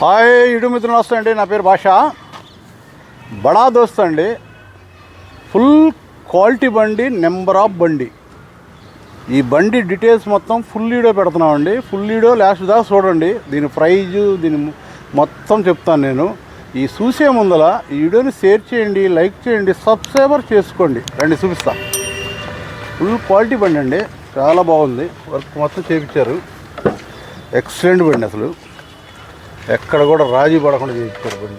Hi YouTube మిత్రులు నమస్తే అండి. నా పేరు భాష. బడా దోస్త్ అండి. ఫుల్ క్వాలిటీ బండి, నెంబర్ ఆఫ్ బండి. ఈ బండి డీటెయిల్స్ మొత్తం ఫుల్ వీడియో పెడుతున్నామండి. ఫుల్ వీడియో లాస్ట్ దాకా చూడండి. దీని ప్రైజు దీని మొత్తం చెప్తాను నేను. ఈ చూసే ముందల ఈ వీడియోని షేర్ చేయండి, లైక్ చేయండి, సబ్స్క్రైబర్ చేసుకోండి. రండి చూపిస్తా. ఫుల్ క్వాలిటీ బండి అండి, చాలా బాగుంది. వర్క్ మొత్తం చేయించారు. ఎక్సలెంట్ బండి, అసలు ఎక్కడ కూడా రాజీ పడకుండా చేయించారు బండి.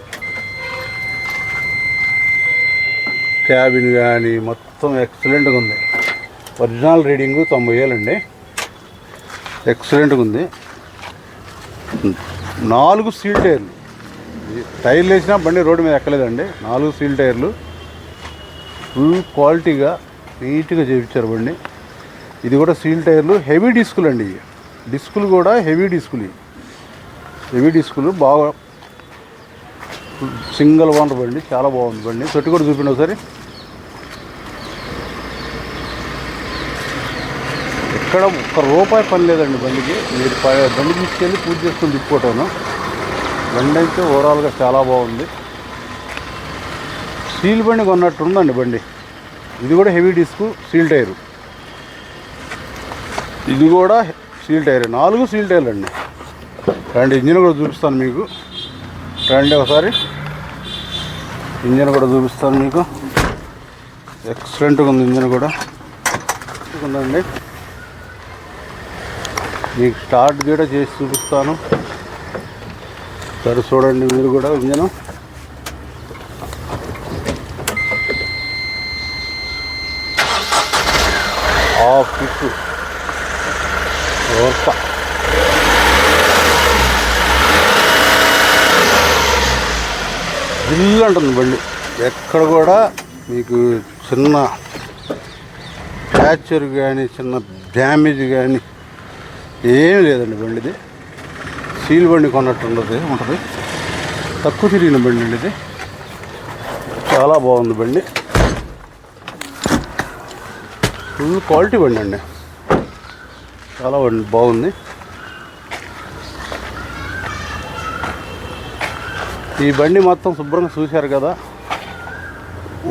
క్యాబిన్ కానీ మొత్తం ఎక్సలెంట్గా ఉంది. ఒరిజినల్ రీడింగు 90,000 అండి. ఎక్సలెంట్గా ఉంది. 4 సీల్ టైర్లు. టైర్లు వేసినా బండి రోడ్డు మీద ఎక్కలేదండి. 4 సీల్ టైర్లు ఫుల్ క్వాలిటీగా నీట్గా చేయించారు బండి. ఇది కూడా సీల్ టైర్లు, హెవీ డిస్కులు అండి. డిస్కులు కూడా హెవీ డిస్కులు. హెవీ డిస్కులు బాగా సింగిల్ ఓనర్ బండి, చాలా బాగుంది బండి. తొట్టి కూడా చూపిండి ఒకసారి. ఎక్కడ ఒక్క రూపాయి పని లేదండి బండికి. మీరు బండి తీసుకెళ్ళి పూజ చేసుకొని తిప్పుకోవటాను. బండి అయితే ఓవరాల్గా చాలా బాగుంది. సీల్ బండి కొన్నట్టు ఉందండి బండి. ఇది కూడా హెవీ డిస్కు, సీల్ టైరు. ఇది కూడా సీల్ టైర్. 4 సీల్ టైర్లు అండి. రండి, ఇంజిన్ కూడా చూపిస్తాను మీకు. రండి ఒకసారి, ఇంజిన్ కూడా చూపిస్తాను మీకు. ఎక్సలెంట్గా ఉంది ఇంజిన్ కూడా ఉందండి. మీకు స్టార్ట్ కూడా చేసి చూపిస్తాను. సరే చూడండి మీరు కూడా ఇంజను. హాఫ్ కిక్ ఓర్ప. జిల్లు అంటుంది బండి. ఎక్కడ కూడా మీకు చిన్న ఫ్రాక్చర్ కానీ చిన్న డ్యామేజ్ కానీ ఏమీ లేదండి బండిది. సీల్ బండి కొన్నట్టు ఉంటుంది. తక్కువ తిరిగిన బండి అండి ఇది. చాలా బాగుంది బండి. ఫుల్ క్వాలిటీ బండి అండి, చాలా బాగుంది. ఈ బండి మొత్తం శుభ్రంగా చూశారు కదా.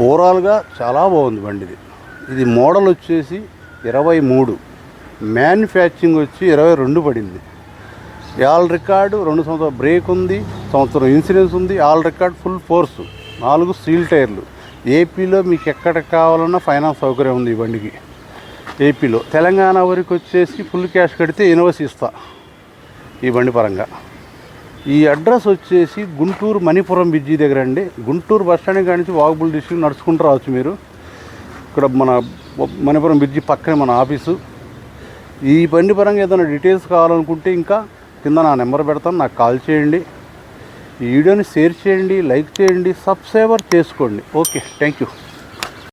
ఓవరాల్గా చాలా బాగుంది బండిది. ఇది మోడల్ వచ్చేసి 23, మ్యానుఫ్యాక్చరింగ్ వచ్చి 22 పడింది. ఆల్ రికార్డు 2 సంవత్సరాల బ్రేక్ ఉంది, సంవత్సరం ఇన్సూరెన్స్ ఉంది. All record full force, 4 seal టైర్లు. ఏపీలో మీకు ఎక్కడ కావాలన్నా ఫైనాన్స్ సౌకర్యం ఉంది ఈ బండికి. ఏపీలో, తెలంగాణ వరకు వచ్చేసి ఫుల్ క్యాష్ కడితే ఇన్వాయిస్ ఇస్తా ఈ బండి పరంగా. ఈ అడ్రస్ వచ్చేసి గుంటూరు మణిపురం బ్రిడ్జి దగ్గర అండి. గుంటూరు బస్ స్టాండ్ కాడి నుంచి వాకబుల్ డిస్ట్రిక్ట్ నడుచుకుంటూ రావచ్చు మీరు. ఇక్కడ మన మణిపురం బ్రిడ్జి పక్కనే మన ఆఫీసు. ఈ బండి పరంగా ఏదైనా డీటెయిల్స్ కావాలనుకుంటే ఇంకా కింద నా నెంబర్ పెడతాను, నాకు కాల్ చేయండి. ఈ వీడియోని షేర్ చేయండి, లైక్ చేయండి, సబ్స్క్రైబర్ చేసుకోండి. Okay, thank you.